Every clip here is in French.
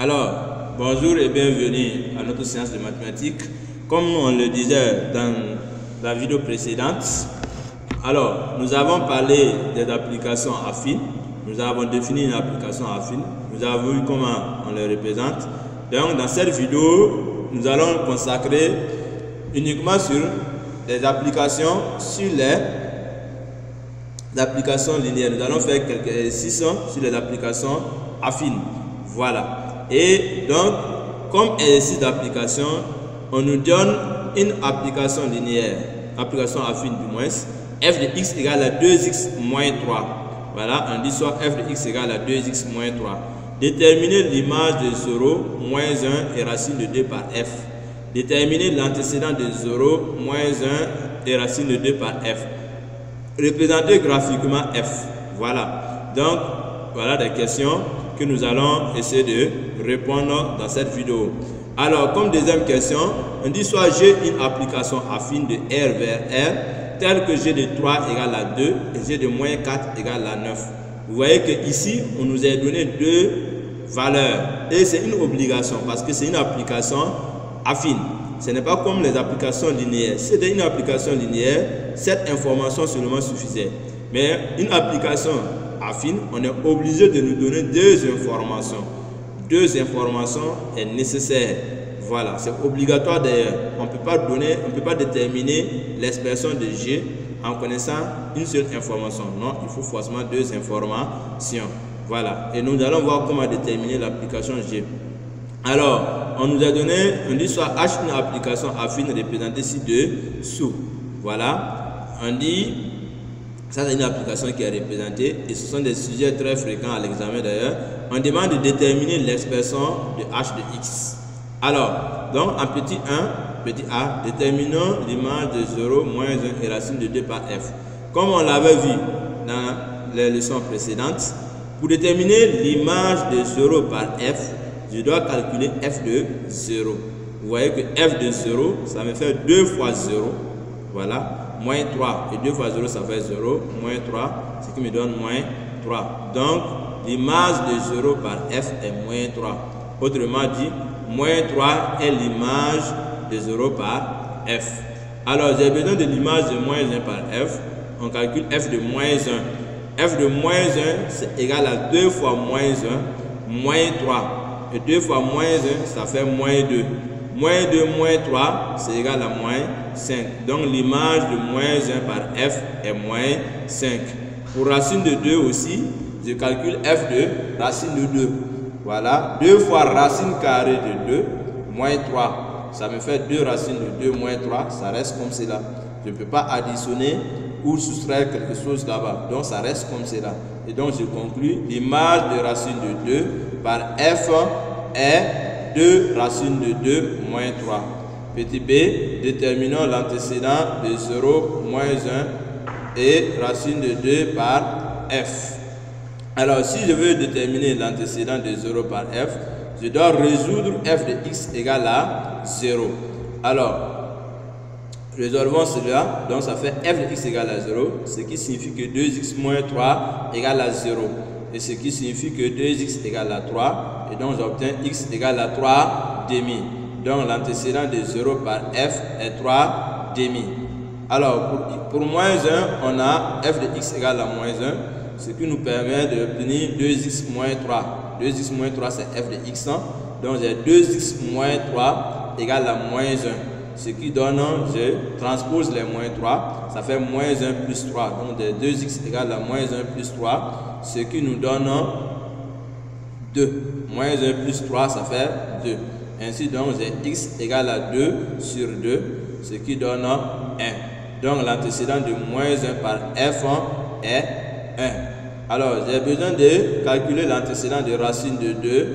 Alors, bonjour et bienvenue à notre séance de mathématiques. Comme on le disait dans la vidéo précédente, alors nous avons parlé des applications affines, nous avons défini une application affine, nous avons vu comment on les représente. Donc dans cette vidéo, nous allons consacrer uniquement sur les applications, sur les applications linéaires. Nous allons faire quelques exercices sur les applications affines. Voilà. Et donc, comme exercice d'application, on nous donne une application linéaire, application affine du moins, f de x égale à 2x moins 3. Voilà, on dit soit f de x égale à 2x moins 3. Déterminer l'image de 0, moins 1 et racine de 2 par f. Déterminer l'antécédent de 0, moins 1 et racine de 2 par f. Représenter graphiquement f. Voilà. Donc, voilà des questions que nous allons essayer de répondre dans cette vidéo. Alors, comme deuxième question, on dit soit j'ai une application affine de R vers R, telle que g de 3 égale à 2 et g de moins 4 égale à 9. Vous voyez que ici, on nous a donné deux valeurs. Et c'est une obligation parce que c'est une application affine. Ce n'est pas comme les applications linéaires. Si c'était une application linéaire, cette information seulement suffisait. Mais une application affine, on est obligé de nous donner deux informations. Deux informations est nécessaire. Voilà, c'est obligatoire d'ailleurs. On ne peut pas déterminer l'expression de G en connaissant une seule information. Non, il faut forcément deux informations. Voilà, et nous allons voir comment déterminer l'application G. Alors, on nous a donné, on dit soit H une application affine représentée ci-dessous. Voilà, on dit, ça c'est une application qui est représentée et ce sont des sujets très fréquents à l'examen d'ailleurs. On demande de déterminer l'expression de H de X. Alors, donc en petit 1, petit a, déterminons l'image de 0, moins 1 et racine de 2 par f. Comme on l'avait vu dans les leçons précédentes, pour déterminer l'image de 0 par f, je dois calculer f de 0. Vous voyez que f de 0, ça me fait 2 fois 0. Voilà, moins 3. Et 2 fois 0, ça fait 0. Moins 3, ce qui me donne moins 3. Donc, l'image de 0 par f est moins 3. Autrement dit, moins 3 est l'image de 0 par f. Alors, j'ai besoin de l'image de moins 1 par f. On calcule f de moins 1. f de moins 1, c'est égal à 2 fois moins 1, moins 3. Et 2 fois moins 1, ça fait moins 2. Moins 2 moins 3, c'est égal à moins 5. Donc, l'image de moins 1 par f est moins 5. Pour racine de 2 aussi, je calcule f de racine de 2. Voilà, 2 fois racine carrée de 2, moins 3. Ça me fait 2 racines de 2 moins 3, ça reste comme cela. Je ne peux pas additionner ou soustraire quelque chose là-bas. Donc, ça reste comme cela. Et donc, je conclus, l'image de racine de 2 par f est 2 racines de 2 moins 3. Petit b, déterminons l'antécédent de 0, moins 1 et racine de 2 par f. Alors, si je veux déterminer l'antécédent de 0 par f, je dois résoudre f de x égale à 0. Alors, résolvons cela. Donc, ça fait f de x égale à 0, ce qui signifie que 2x moins 3 égale à 0. Et ce qui signifie que 2x égale à 3. Et donc, j'obtiens x égale à 3 demi. Donc, l'antécédent de 0 par f est 3 demi. Alors, pour moins 1, on a f de x égale à moins 1. Ce qui nous permet d'obtenir 2x moins 3. 2x moins 3, c'est f de x. Donc, j'ai 2x moins 3 égale à moins 1. Ce qui donne, je transpose les moins 3, ça fait moins 1 plus 3. Donc, 2x égale à moins 1 plus 3, ce qui nous donne 2. Moins 1 plus 3, ça fait 2. Ainsi, donc, j'ai x égale à 2 sur 2, ce qui donne 1. Donc, l'antécédent de moins 1 par f est 1. Alors, j'ai besoin de calculer l'antécédent de racine de 2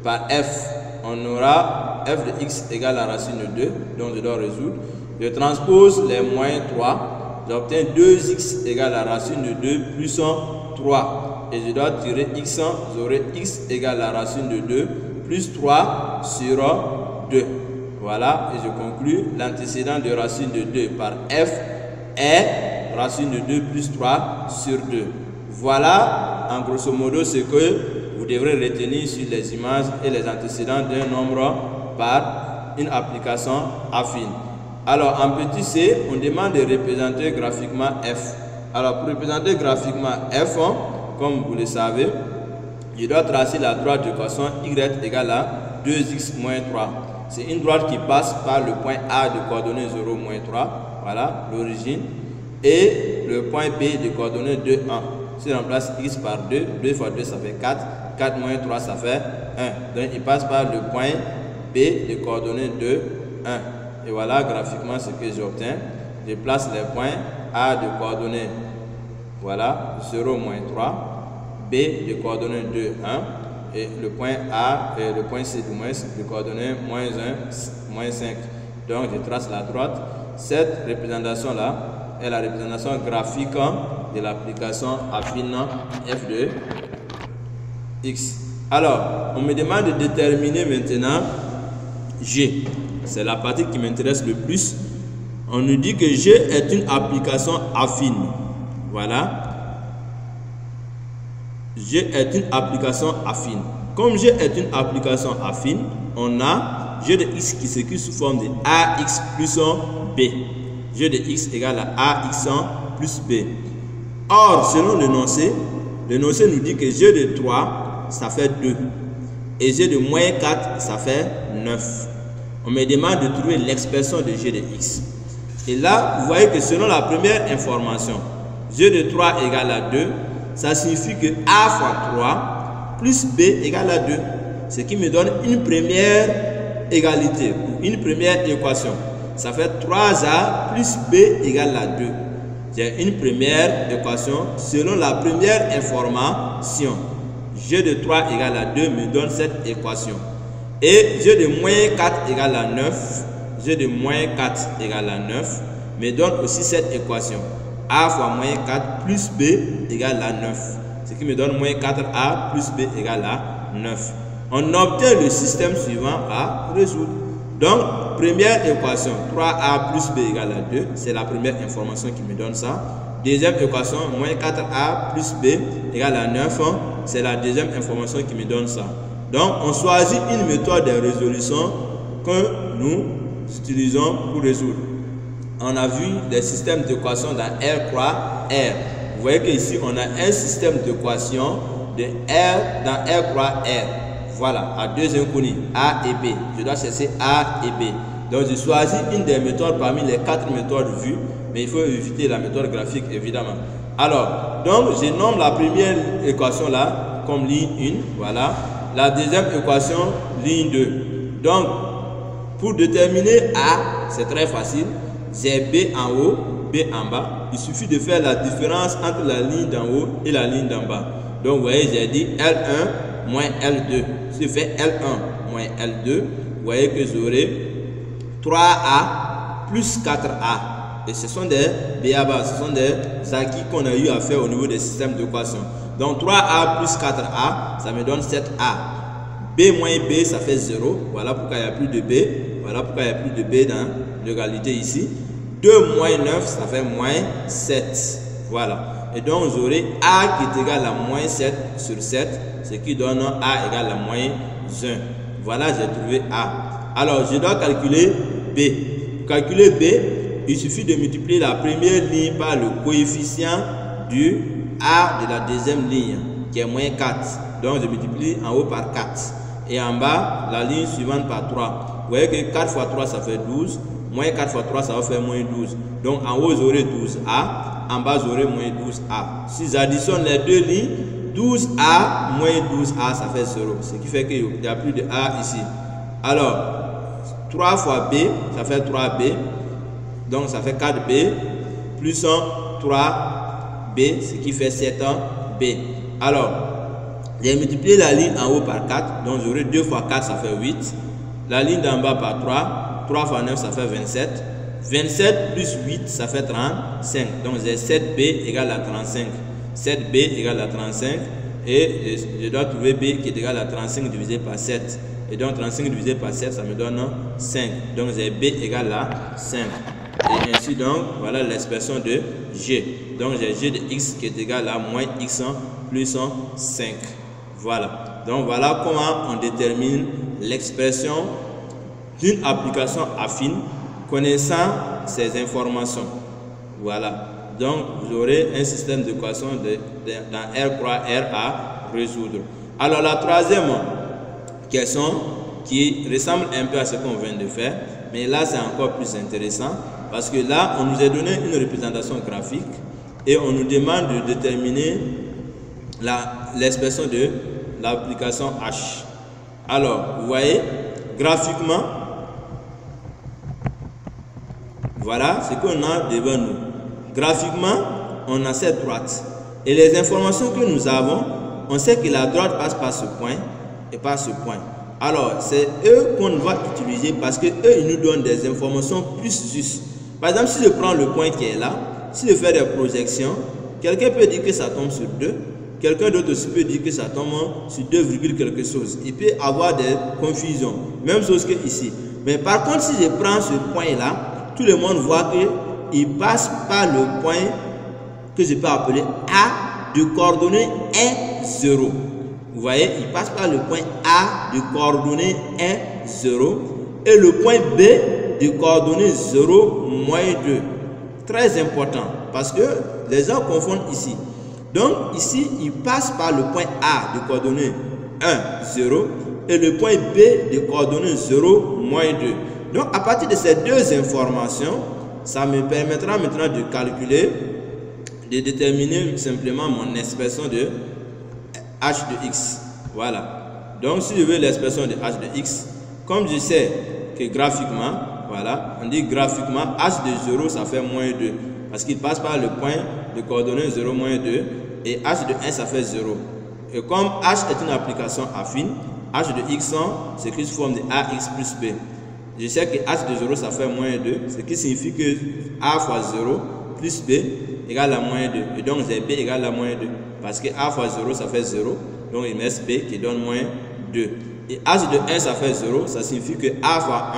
par f. On aura f de x égale à racine de 2, donc je dois résoudre. Je transpose les moins 3, j'obtiens 2x égale à racine de 2 plus 3. Et je dois tirer x, j'aurai x égale à racine de 2 plus 3 sur 2. Voilà, et je conclus, l'antécédent de racine de 2 par f est racine de 2 plus 3 sur 2. Voilà, en grosso modo, ce que vous devrez retenir sur les images et les antécédents d'un nombre par une application affine. Alors, en petit c, on demande de représenter graphiquement f. Alors, pour représenter graphiquement f, comme vous le savez, je dois tracer la droite d'équation y égale à 2x moins 3. C'est une droite qui passe par le point A de coordonnées 0, moins 3. Voilà, l'origine. Et le point B de coordonnées 2, 1. Si on remplace x par 2, 2 fois 2 ça fait 4. 4 moins 3 ça fait 1. Donc, il passe par le point B de coordonnées 2, 1. Et voilà graphiquement ce que j'obtiens. Je place les points A de coordonnées, voilà, 0, moins 3. B de coordonnées 2, 1. Et le point A et le point C de coordonnées moins 1, moins 5. Donc, je trace la droite. Cette représentation-là est la représentation graphique de l'application affine f de x. Alors, on me demande de déterminer maintenant G. C'est la partie qui m'intéresse le plus. On nous dit que G est une application affine. Voilà. G est une application affine. Comme G est une application affine, on a G de x qui s'écrit sous forme de ax plus b. G de x égale à ax plus b. Or, selon l'énoncé nous dit que G de 3, ça fait 2. Et G de moins 4, ça fait 9. On me demande de trouver l'expression de G de x. Et là, vous voyez que selon la première information, G de 3 égale à 2, ça signifie que A fois 3 plus B égale à 2. Ce qui me donne une première égalité ou une première équation. Ça fait 3A plus B égale à 2. J'ai une première équation selon la première information. G de 3 égale à 2 me donne cette équation. Et G de moins 4 égale à 9. G de moins 4 égale à 9 me donne aussi cette équation. A fois moins 4 plus B égale à 9. Ce qui me donne moins 4A plus B égale à 9. On obtient le système suivant à résoudre. Donc, première équation, 3A plus B égale à 2. C'est la première information qui me donne ça. Deuxième équation, moins 4A plus B égale à 9. C'est la deuxième information qui me donne ça. Donc, on choisit une méthode de résolution que nous utilisons pour résoudre. On a vu des systèmes d'équations dans R croix R. Vous voyez qu'ici, on a un système d'équations de R dans R croix R. Voilà, à deux inconnus, A et B. Je dois chercher A et B. Donc, je choisis une des méthodes parmi les 4 méthodes vues, mais il faut éviter la méthode graphique, évidemment. Alors, donc, je nomme la première équation là comme ligne 1. Voilà. La deuxième équation, ligne 2. Donc, pour déterminer A, c'est très facile. J'ai B en haut, B en bas. Il suffit de faire la différence entre la ligne d'en haut et la ligne d'en bas. Donc, vous voyez, j'ai dit L1 moins L2. Si je fais L1 moins L2, vous voyez que j'aurai 3A plus 4A. Et ce sont des B.A.B.A. Ce sont des acquis qu'on a eu à faire au niveau des systèmes d'équation. Donc 3A plus 4A, ça me donne 7A. B moins B, ça fait 0. Voilà pourquoi il n'y a plus de B. Voilà pourquoi il n'y a plus de B dans l'égalité ici. 2 moins 9, ça fait moins 7. Voilà. Et donc, j'aurai A qui est égal à moins 7 sur 7, ce qui donne A égale à moins 1. Voilà, j'ai trouvé A. Alors, je dois calculer B. Pour calculer B, il suffit de multiplier la première ligne par le coefficient du A de la deuxième ligne, qui est moins 4. Donc, je multiplie en haut par 4. Et en bas, la ligne suivante par 3. Vous voyez que 4 fois 3, ça fait 12. Moins 4 fois 3, ça va faire moins 12. Donc, en haut, j'aurai 12A. En bas, j'aurai moins 12A. Si j'additionne les deux lignes, 12A moins 12A, ça fait 0. Ce qui fait qu'il n'y a plus de A ici. Alors, 3 fois B, ça fait 3B. Donc, ça fait 4B. Plus 3B, ce qui fait 7B. Alors, j'ai multiplié la ligne en haut par 4. Donc, j'aurai 2 fois 4, ça fait 8. La ligne d'en bas par 3. 3 fois 9, ça fait 27. 27 plus 8, ça fait 35. Donc, j'ai 7B égale à 35. 7B égale à 35. Et je dois trouver B qui est égal à 35 divisé par 7. Et donc, 35 divisé par 7, ça me donne 5. Donc, j'ai B égale à 5. Et ainsi donc, voilà l'expression de G. Donc, j'ai G de X qui est égal à moins X plus 5. Voilà. Donc voilà comment on détermine l'expression d'une application affine connaissant ces informations. Voilà. Donc vous aurez un système d'équation dans R croix R à résoudre. Alors la troisième question qui ressemble un peu à ce qu'on vient de faire, mais là c'est encore plus intéressant parce que là on nous a donné une représentation graphique et on nous demande de déterminer l'expression de l'application H. Alors vous voyez graphiquement, voilà ce qu'on a devant nous. Graphiquement, on a cette droite et les informations que nous avons, on sait que la droite passe par ce point et par ce point. Alors, c'est eux qu'on va utiliser parce que eux ils nous donnent des informations plus justes. Par exemple, si je prends le point qui est là, si je fais des projections, quelqu'un peut dire que ça tombe sur 2, quelqu'un d'autre aussi peut dire que ça tombe sur 2, quelque chose. Il peut avoir des confusions, même chose que ici. Mais par contre, si je prends ce point là, tout le monde voit qu'il passe par le point que je peux appeler A de coordonnées 1, 0. Vous voyez, il passe par le point A de coordonnées 1, 0 et le point B de coordonnées 0, moins 2. Très important parce que les gens confondent ici. Donc ici, il passe par le point A de coordonnées 1, 0 et le point B de coordonnées 0, moins 2. Donc à partir de ces deux informations, ça me permettra maintenant de calculer, de déterminer simplement mon expression de h de x. Voilà. Donc si je veux l'expression de h de x, comme je sais que graphiquement, voilà, on dit graphiquement h de 0 ça fait moins 2 parce qu'il passe par le point de coordonnées 0, moins 2 et h de 1 ça fait 0. Et comme h est une application affine, h de x s'écrit sous forme de ax plus b. Je sais que h de 0 ça fait moins 2, ce qui signifie que a fois 0 plus b égale à moins 2. Et donc j'ai b égale à moins 2. Parce que a fois 0 ça fait 0. Donc il me reste b qui donne moins 2. Et h de 1 ça fait 0. Ça signifie que a fois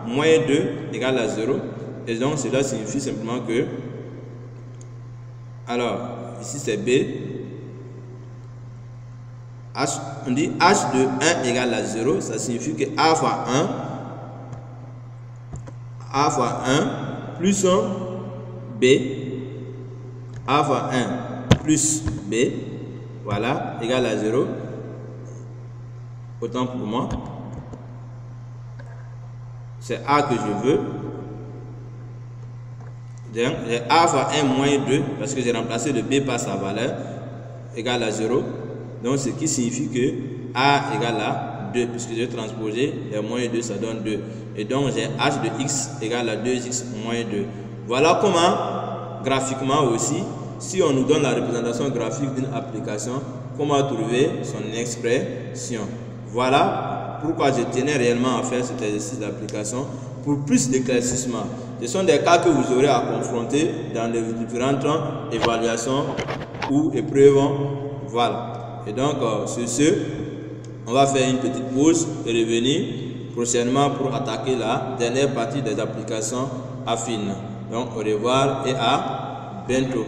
1 moins 2 égale à 0. Et donc cela signifie simplement que, alors ici c'est b. H, on dit h de 1 égale à 0. Ça signifie que a fois 1 plus 1 b, a fois 1 plus b, voilà, égale à 0. Autant pour moi, c'est a que je veux. Donc a fois 1 moins 2, parce que j'ai remplacé le b par sa valeur, égale à 0. Donc ce qui signifie que a égale à 2, puisque j'ai transposé les moins 2, ça donne 2. Et donc j'ai h de x égale à 2x moins 2. Voilà comment, graphiquement aussi, si on nous donne la représentation graphique d'une application, comment trouver son expression. Voilà pourquoi je tenais réellement à faire cet exercice d'application pour plus d'éclaircissement. Ce sont des cas que vous aurez à confronter dans les différentes évaluations ou épreuves. Voilà. Et donc, sur ce, on va faire une petite pause et revenir prochainement pour attaquer la dernière partie des applications affines. Donc, au revoir et à bientôt.